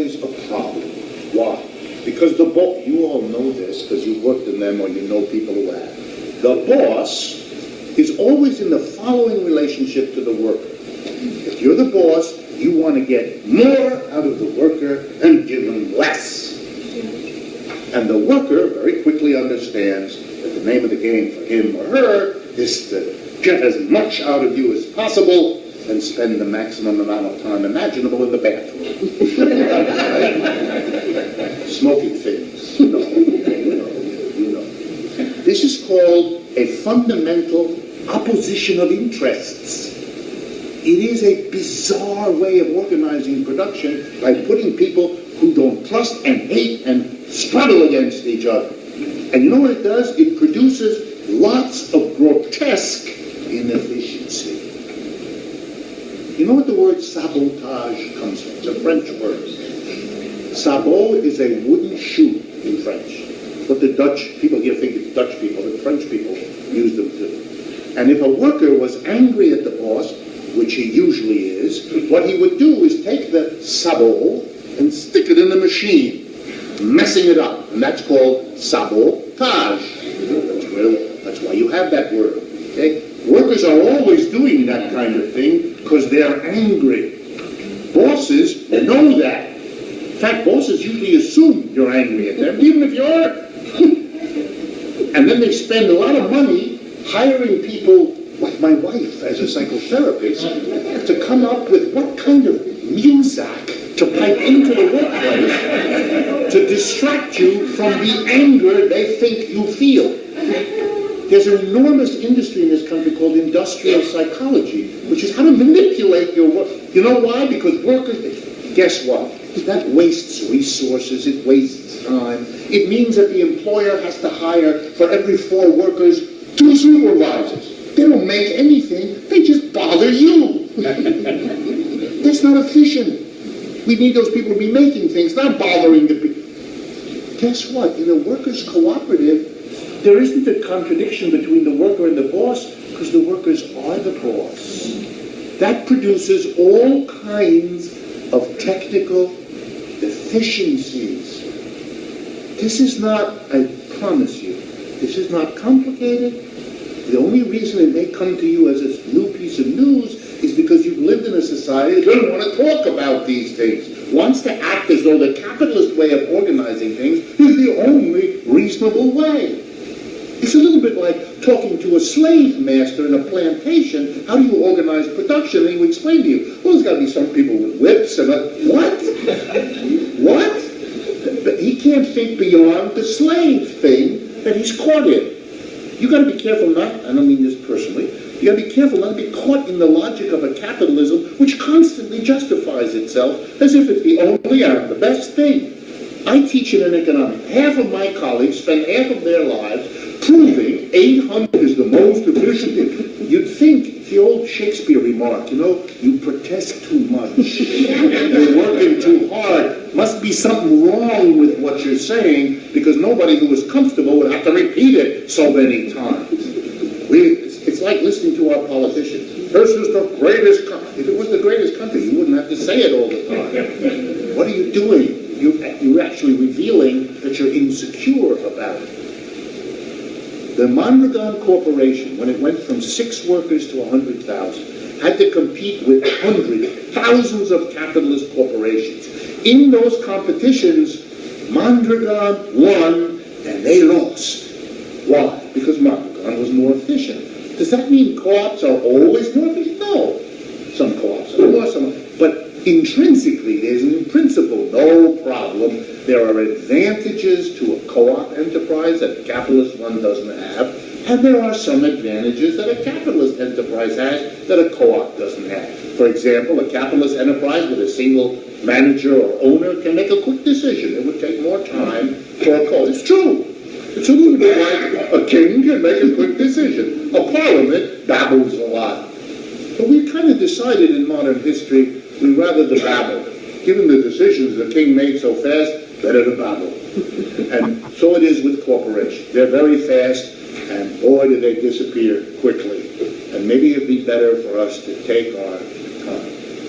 always a problem. Why? Because the boss, you all know this because you've worked in them or you know people who have. The boss is always in the following relationship to the worker. If you're the boss, you want to get more out of the worker and give him less. And the worker very quickly understands that the name of the game for him or her is to get as much out of you as possible and spend the maximum amount of time imaginable in the bathroom. Smoking things, you know. This is called a fundamental opposition of interests. It is a bizarre way of organizing production by putting people who don't trust and hate and struggle against each other. And you know what it does? It produces lots of grotesque inefficiency. You know what the word sabotage comes from? It's a French word. Sabot is a wooden shoe in French. What the Dutch people here think it's Dutch people, but French people use them too. And if a worker was angry at the boss, which he usually is, what he would do is take the sabot and stick it in the machine, messing it up. And that's called sabotage. That's why you have that word. Okay? Workers are always doing that kind of thing because they're angry. Bosses know that. In fact, bosses usually assume you're angry at them, even if you aren't. And then they spend a lot of money hiring people like my wife as a psychotherapist to come up with what kind of music to pipe into the workplace to distract you from the anger they think you feel. There's an enormous industry in this country called industrial psychology, which is how to manipulate your work. You know why? Because workers, guess what? That wastes resources, it wastes time. It means that the employer has to hire, for every 4 workers, 2 supervisors. They don't make anything, they just bother you. That's not efficient. We need those people to be making things, not bothering the people. Guess what? In a workers' cooperative, there isn't a contradiction between the worker and the boss, because the workers are the boss. That produces all kinds of technical efficiencies. This is not, I promise you, this is not complicated. The only reason it may come to you as a new piece of news is because you've lived in a society that doesn't want to talk about these things, wants to act as though the capitalist way of organizing things is the only reasonable way. It's a little bit like talking to a slave master in a plantation. How do you organize production? And he would explain to you, well, there's got to be some people with whips and what? What? But he can't think beyond the slave thing that he's caught in. You got to be careful not, I don't mean this personally, you got to be careful not to be caught in the logic of a capitalism which constantly justifies itself as if it's the only and the best thing. I teach in an economics. Half of my colleagues spend half of their lives proving 800 is the most efficient thing. You'd think the old Shakespeare remark, you know, you protest too much. You're working too hard. Must be something wrong with what you're saying because nobody who was comfortable would have to repeat it so many times. It's like listening to our politicians. This is the greatest country. If it was the greatest country, you wouldn't have to say it all the time. What are you doing? You're actually revealing that you're insecure about it. The Mondragon Corporation, when it went from 6 workers to 100,000, had to compete with hundreds, thousands of capitalist corporations. In those competitions, Mondragon won and they lost. Why? Because Mondragon was more efficient. Does that mean co-ops are always more efficient? No. Some co-ops are more, some. But intrinsically, there's in principle no problem. There are advantages to a co-op enterprise that a capitalist one doesn't have, and there are some advantages that a capitalist enterprise has that a co-op doesn't have. For example, a capitalist enterprise with a single manager or owner can make a quick decision. It would take more time for a co-op. It's true. It's a little bit like a king can make a quick decision. A parliament babbles a lot. But we've kind of decided in modern history we'd rather the babble. Given the decisions the king made so fast, better to babble. And so it is with corporations. They're very fast, and boy, do they disappear quickly. And maybe it'd be better for us to take our